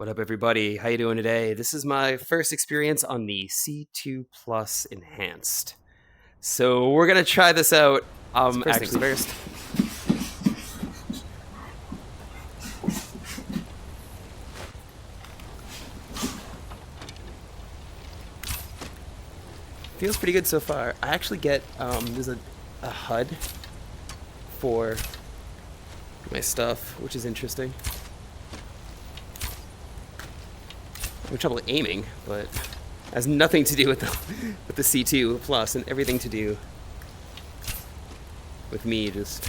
What up, everybody? How you doing today? This is my first experience on the C2 Plus Enhanced. So we're gonna try this out. First. Feels pretty good so far. I actually get there's a HUD for my stuff, which is interesting. I'm trouble aiming, but has nothing to do with the C2 Plus and everything to do with me. It's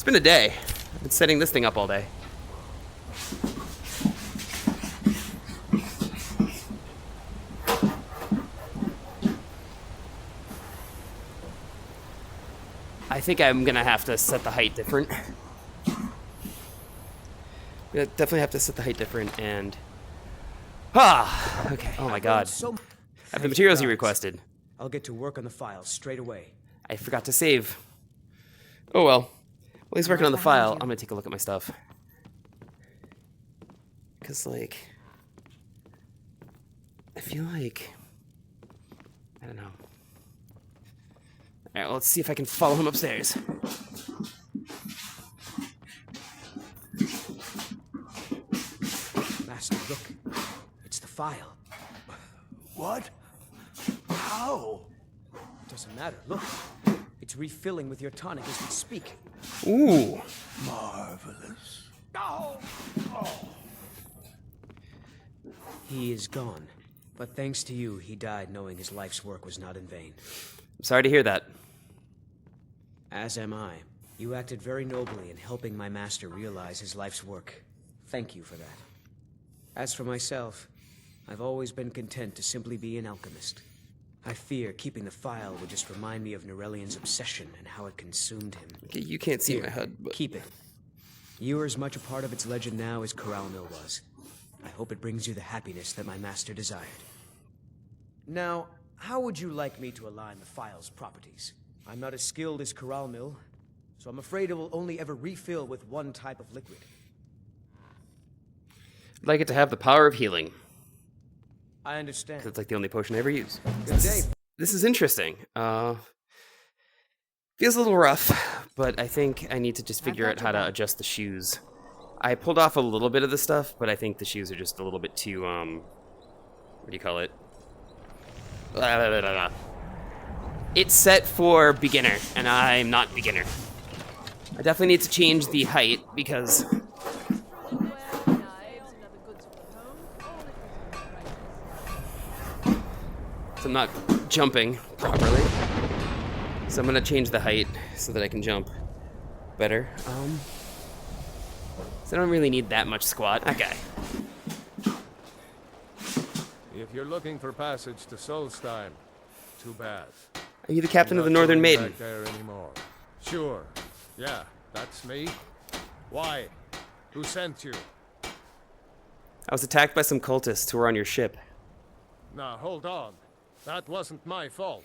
been a day. I've been setting this thing up all day. I think I'm gonna have to set the height different. Definitely have to set the height different and okay. Oh my god. I have the materials you requested. I'll get to work on the files straight away. I forgot to save. Oh well. While he's working on the file, I'm gonna take a look at my stuff. Cause like I feel like I don't know. Alright, well, let's see if I can follow him upstairs. Master, look. It's the Phial. What? How? Doesn't matter. Look. It's refilling with your tonic as we speak. Ooh. Marvelous. Oh. Oh. He is gone. But thanks to you, he died knowing his life's work was not in vain. I'm sorry to hear that. As am I. You acted very nobly in helping my master realize his life's work. Thank you for that. As for myself, I've always been content to simply be an alchemist. I fear keeping the Phial would just remind me of Norelian's obsession and how it consumed him. Okay, you can't see my HUD, but Keep it. You are as much a part of its legend now as Treadmill was. I hope it brings you the happiness that my master desired. Now, how would you like me to align the Phial's properties? I'm not as skilled as Treadmill, so I'm afraid it will only ever refill with one type of liquid. I'd like it to have the power of healing. I understand. It's like the only potion I ever use. Good day. This is interesting. Feels a little rough, but I think I need to just figure out how to adjust the shoes. I pulled off a little bit of the stuff, but I think the shoes are just a little bit too, what do you call it? It's set for beginner, and I'm not beginner. I definitely need to change the height because I'm not jumping properly. So I'm gonna change the height so that I can jump better. So I don't really need that much squat. Okay. If you're looking for passage to Solstheim, too bad. Are you the captain of the Northern Maiden? Back there anymore. Sure. Yeah, that's me. Why? Who sent you? I was attacked by some cultists who were on your ship. Now, hold on. That wasn't my fault.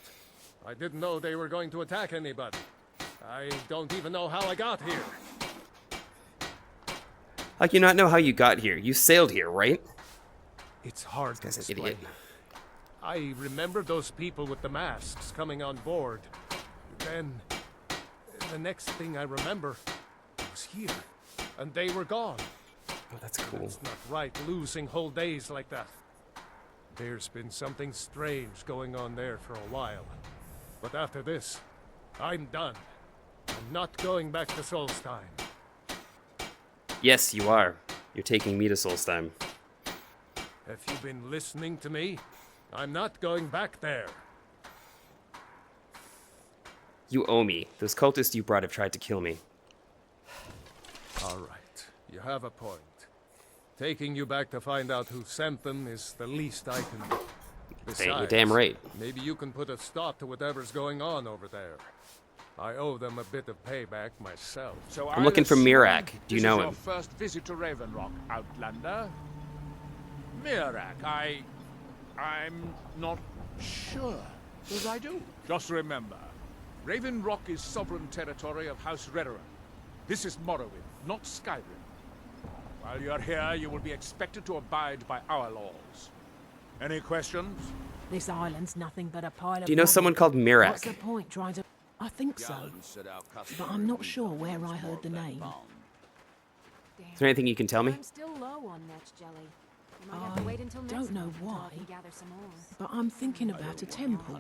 I didn't know they were going to attack anybody. I don't even know how I got here. How can you not know how you got here? You sailed here, right? It's hard to This guy's an explain. idiot. I remember those people with the masks coming on board. Then, the next thing I remember was here, and they were gone. Oh, that's cool. It's not right losing whole days like that. There's been something strange going on there for a while. But after this, I'm done. I'm not going back to Solstheim. Yes, you are. You're taking me to Solstheim. Have you been listening to me? I'm not going back there. You owe me. Those cultists you brought have tried to kill me. All right, you have a point. Taking you back to find out who sent them is the least I can do. You're damn right. Maybe you can put a stop to whatever's going on over there. I owe them a bit of payback myself. So I'm looking for Miraak. Do you know him? This is your first visit to Raven Rock, Outlander? Miraak, I'm not sure that I do. Just remember, Raven Rock is sovereign territory of House Redoran. This is Morrowind, not Skyrim. While you're here, you will be expected to abide by our laws. Any questions? This island's nothing but a pile of Do you know rubble. someone called What's Miraak? the point trying to... I think so, but I'm not sure where I heard the name. Is there anything you can tell me? I'm still low on match jelly. You might have to wait until next don't know month until I why. can gather some more. But I'm thinking about a temple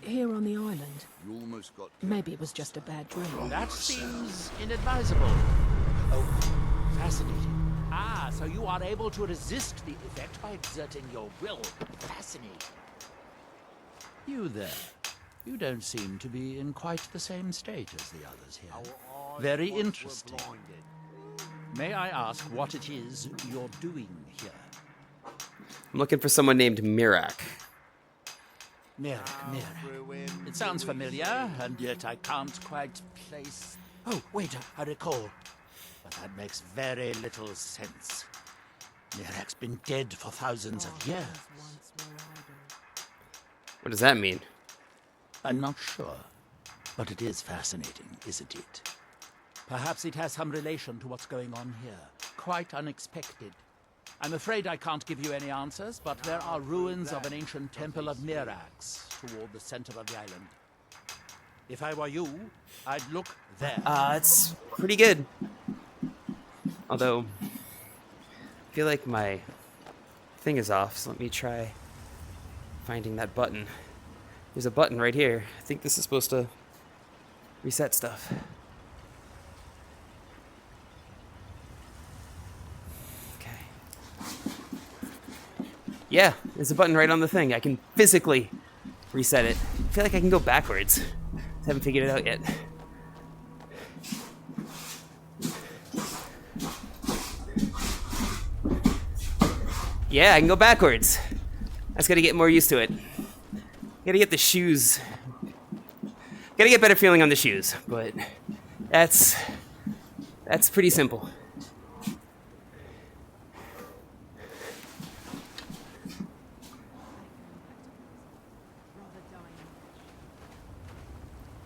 here on the island. Maybe it was just a bad dream. That seems inadvisable. Oh, fascinating. Ah, so you are able to resist the effect by exerting your will. Fascinating. You there. You don't seem to be in quite the same state as the others here. Very interesting. May I ask what it is you're doing here? I'm looking for someone named Miraak. Miraak. It sounds familiar, and yet I can't quite place... Oh, wait, I recall. But that makes very little sense. Miraak's been dead for thousands of years. What does that mean? I'm not sure, but it is fascinating, isn't it? Perhaps it has some relation to what's going on here. Quite unexpected. I'm afraid I can't give you any answers, but there are ruins of an ancient temple of Miraak's toward the center of the island. If I were you, I'd look there. It's pretty good. Although, I feel like my thing is off, so let me try finding that button. There's a button right here. I think this is supposed to reset stuff. Okay. Yeah, there's a button right on the thing. I can physically reset it. I feel like I can go backwards. Just haven't figured it out yet. Yeah, I can go backwards. I just gotta get more used to it. Gotta get the shoes. Gotta get better feeling on the shoes, but that's pretty simple.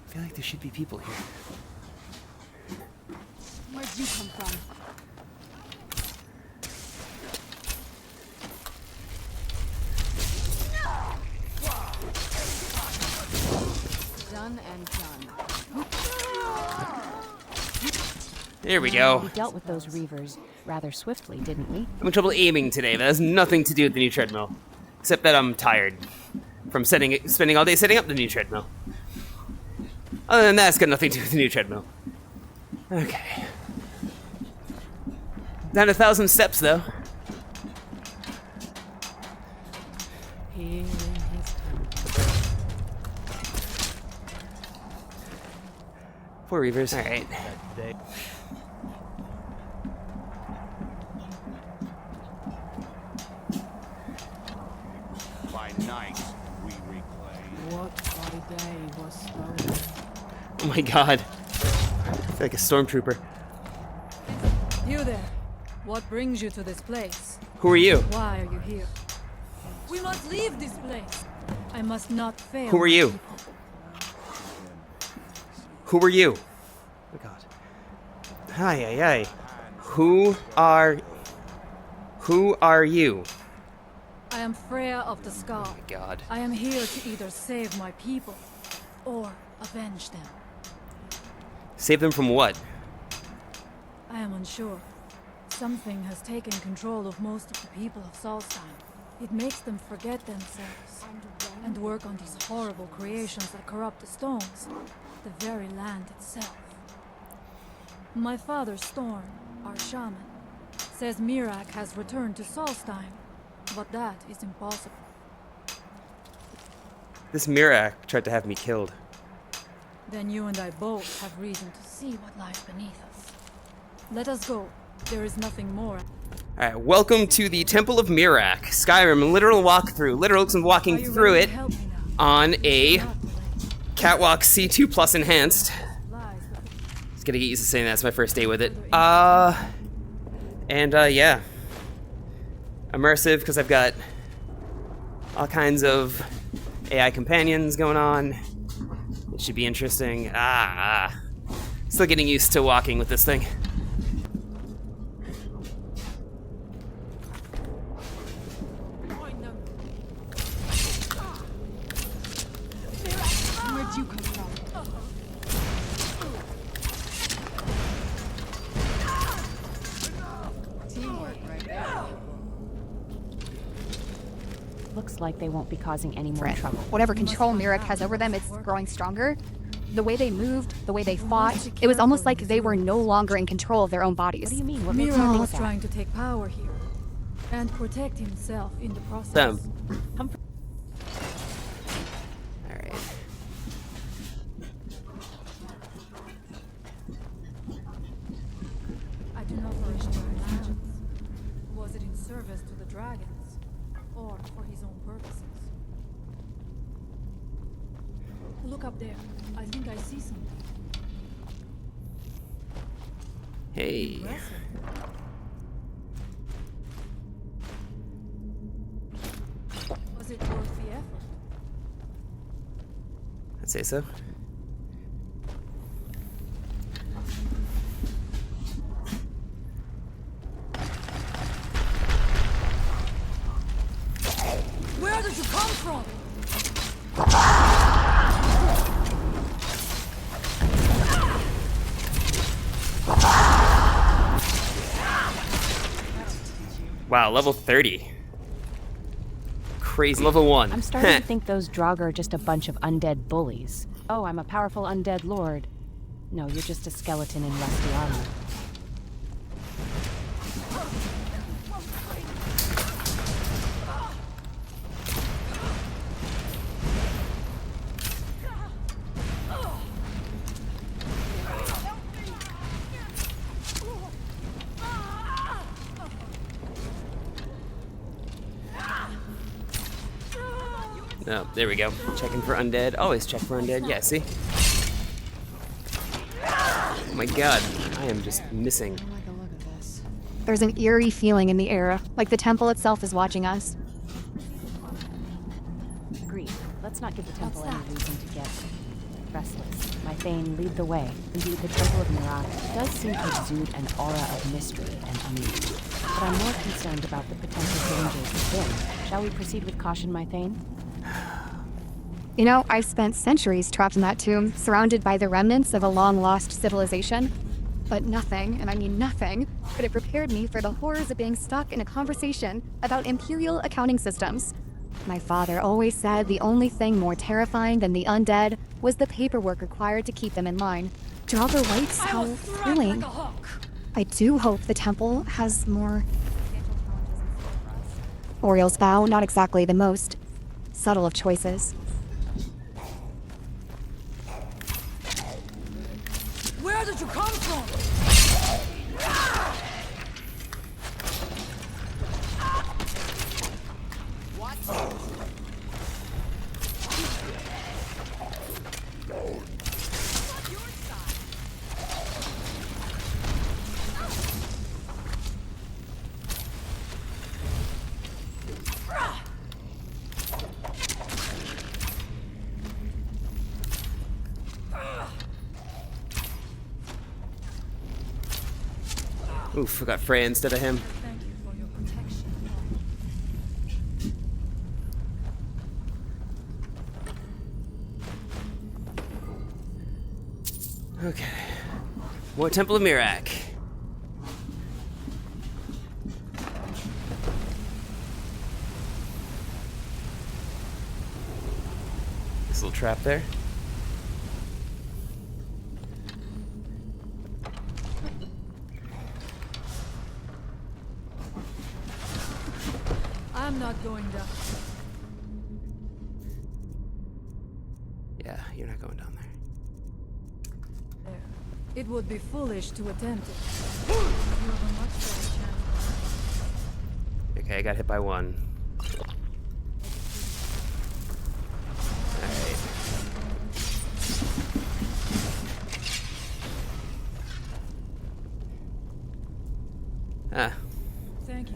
I feel like there should be people here. Where'd you come from? Done and done. There we go. We dealt with those reavers rather swiftly, didn't we? I'm having trouble aiming today. That has nothing to do with the new treadmill. Except that I'm tired from spending all day setting up the new treadmill. Other than that, it's got nothing to do with the new treadmill. Okay. Down 1,000 steps, though. Here in his temple. Poor reavers. All right. By night, we reclaim. What by day was stolen? Oh my god. I feel like a stormtrooper. You there. What brings you to this place? Who are you? Why are you here? We must leave this place. I must not fail. Who are my you? people. Who are you? Oh my god. Hi. Who are you? I am Freya of the Scar. Oh my god. I am here to either save my people or avenge them. Save them from what? I am unsure. Something has taken control of most of the people of Solstheim. It makes them forget themselves and work on these horrible creations that corrupt the stones, the very land itself. My father, Storm, our shaman, says Miraak has returned to Solstheim, but that is impossible. This Miraak tried to have me killed. Then you and I both have reason to see what lies beneath us. Let us go. There is nothing more. Alright, welcome to the Temple of Miraak. Skyrim, literal walkthrough. Literal walking Are you through ready it to help me now? on a Not delayed. Catwalk C2 Plus Enhanced. Lies that Just gotta get used to saying that's my first day with it. Yeah. Immersive, because I've got all kinds of AI companions going on. It should be interesting. Still getting used to walking with this thing. Looks like they won't be causing any more trouble. Whatever control Miraak has over them, it's growing stronger. The way they moved, the way they fought, it was almost like they were no longer in control of their own bodies. What do you mean? What makes you Miraak think was that? trying to take power here and protect himself in the process. Them. All right. I do not wish to imagine. Was it in service to the dragons, or for his own purposes? Look up there. I think I see something. Hey. Impressive. Was it worth the effort? I'd say so. Where did you come from? Wow, level 30. Crazy. Level 1. I'm starting to think those Draugr are just a bunch of undead bullies. Oh, I'm a powerful undead lord. No, you're just a skeleton in rusty armor. Oh, there we go. Checking for undead. Always check for undead. Yeah, see? Oh my god. I am just missing. There's an eerie feeling in the air, like the temple itself is watching us. Agreed. Let's not give the temple any reason to get restless. My Thane, lead the way. Indeed, the Temple of Miraak does seem to exude an aura of mystery and unease. But I'm more concerned about the potential dangers within. Shall we proceed with caution, my Thane? You know, I've spent centuries trapped in that tomb, surrounded by the remnants of a long-lost civilization. But nothing, and I mean nothing, could have prepared me for the horrors of being stuck in a conversation about imperial accounting systems. My father always said the only thing more terrifying than the undead was the paperwork required to keep them in line. Draugr Whites, how thrilling. I do hope the temple has more... Oriel's vow, not exactly the most subtle of choices. Where did you come from? Oof, I got Freya instead of him. Thank you for your protection. Okay. More Temple of Miraak. This little trap there. I'm not going down. Yeah, you're not going down there. There. It would be foolish to attempt it. You have a much better chance. Okay, I got hit by one. Alright. Ah, Thank you.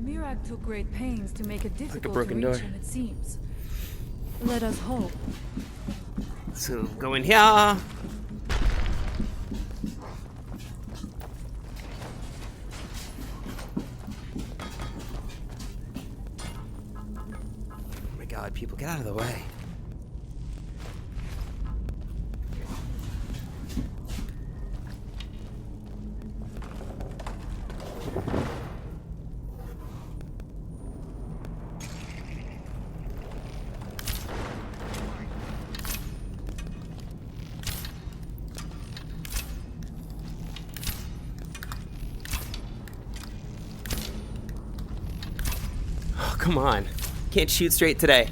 Miraak took great pains to make it difficult broken to reach door. him, it seems. Let us hope. so go in here. Oh my god, people, get out of the way. come on. Can't shoot straight today.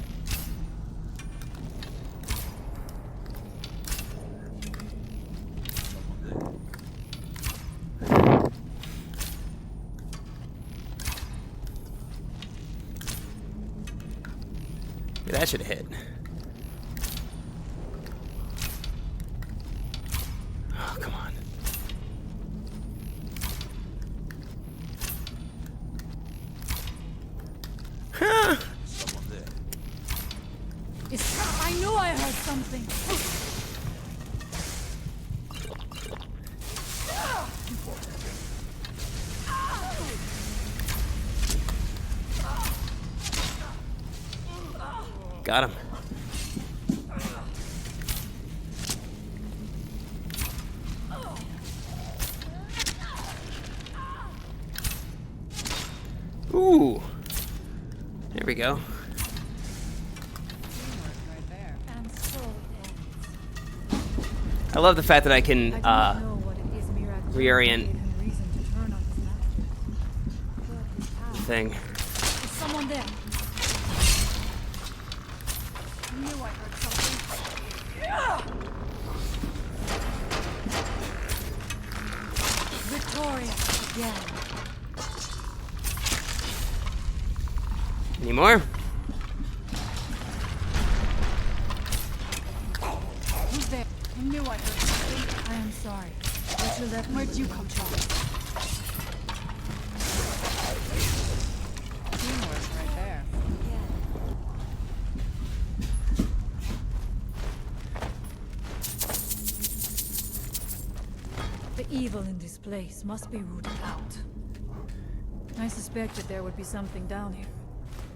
That should hit. Oh, come on. Huh. I knew I heard something. Got him. Ooh. There we go. I love the fact that I can reorient the thing. Is someone there? I knew I heard something. Victoria again. Any more? Who's there? I knew I heard something. I am sorry. Where'd you come from? Teamwork right there. The evil in this place must be rooted out. I suspected there would be something down here.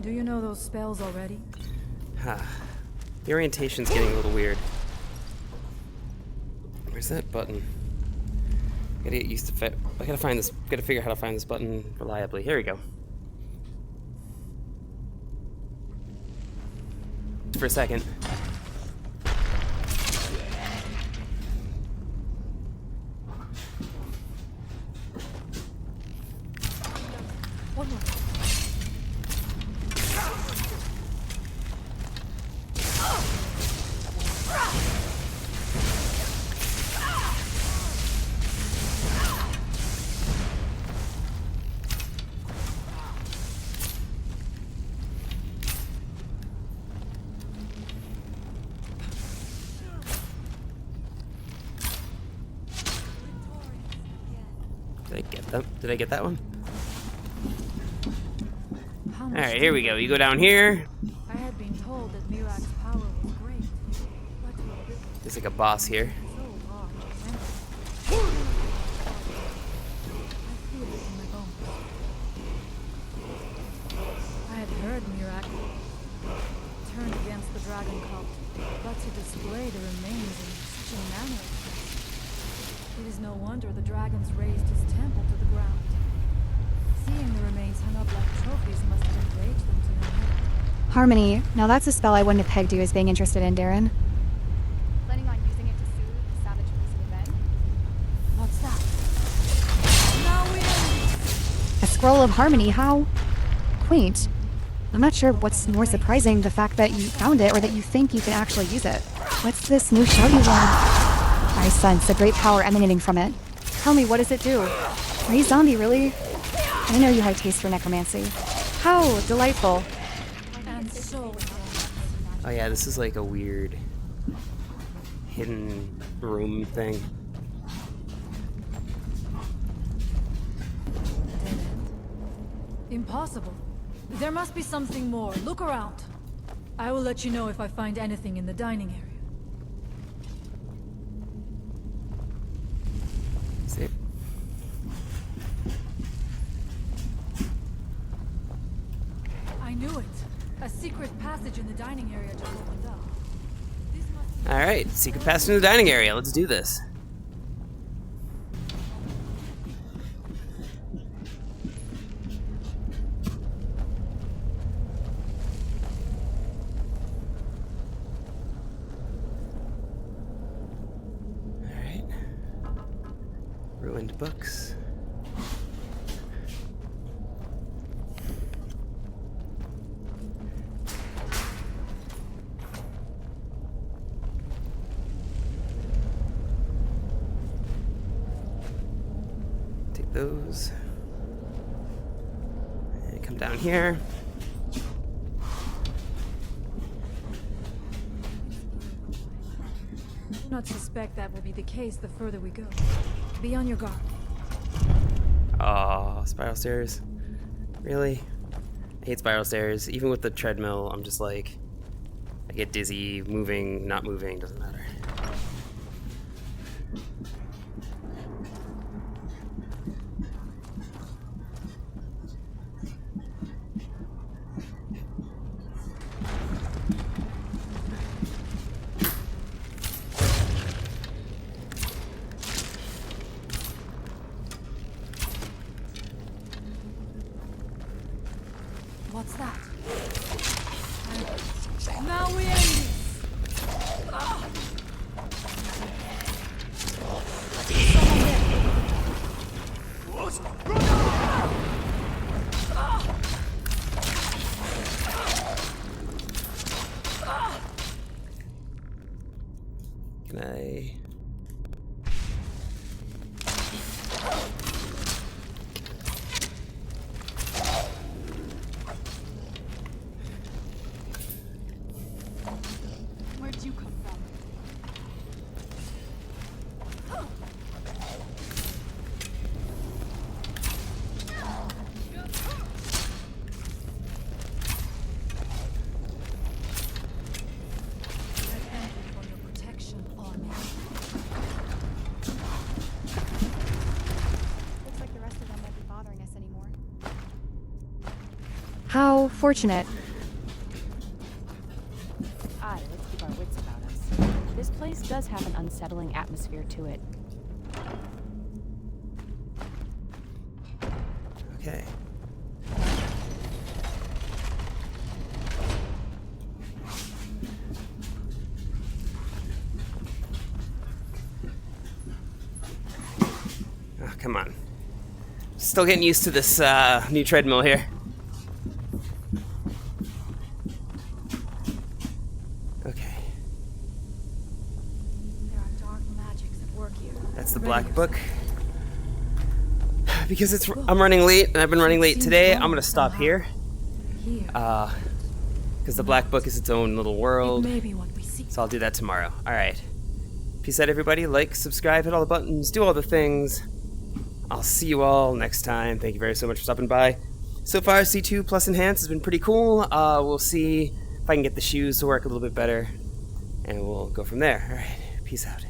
Do you know those spells already? The orientation's getting a little weird. Where's that button? I gotta get used to it. I gotta find this. Gotta figure out how to find this button reliably. Here we go. For a second. One more. Did I get that one? Alright, here we go. You go down here. I had been told that Miraak's power was great. But There's like a boss here. so hard to enter. I feel it in my bones. I had heard Miraak turned against the dragon cult, but to display the remains in such a manner. It is no wonder the dragons razed his temple to the ground. Seeing the remains hung up like trophies must have enraged them to no end. Harmony. Now that's a spell I wouldn't have pegged you as being interested in, Darren. Planning on using it to soothe the savage beast of event? What's that? Now we end. A scroll of harmony, how quaint. I'm not sure what's more surprising, the fact that you found it or that you think you can actually use it. What's this new shouty one? I sense a great power emanating from it. Tell me, what does it do? Raise zombie, really? I know you had a taste for necromancy. How delightful. And so Oh yeah, this is like a weird hidden room thing. dead end. Impossible. There must be something more. Look around. I will let you know if I find anything in the dining area. See? I knew it. A secret passage in the dining area just opened up. This must be Alright, secret passage in the dining area. Let's do this. Alright. Ruined books. those. And come down here. I do not suspect that will be the case the further we go. Be on your guard. Oh, spiral stairs. Really? I hate spiral stairs. Even with the treadmill, I'm just like, I get dizzy, moving, not moving, doesn't matter. What's that? Now we end this! Someone Can I... Where'd you come from? for your protection, army. Looks like the rest of them won't be bothering us anymore. How fortunate. Aye, let's keep our wits about us. This place does have an unsettling atmosphere to it. Okay. Oh, come on. Still getting used to this new treadmill here. Okay. There are dark magics at work here. That's the Ready black yourself. book. Because I'm running late, and I've been running late Seems today, wrong I'm gonna stop somehow. here. Here. Because the black book is its own little It world. may be what we see. So I'll do that tomorrow. Alright. Peace out, everybody. Like, subscribe, hit all the buttons, do all the things. I'll see you all next time. Thank you very so much for stopping by. So far, C2 plus Enhance has been pretty cool. We'll see if I can get the shoes to work a little bit better. And we'll go from there. Alright. Peace out.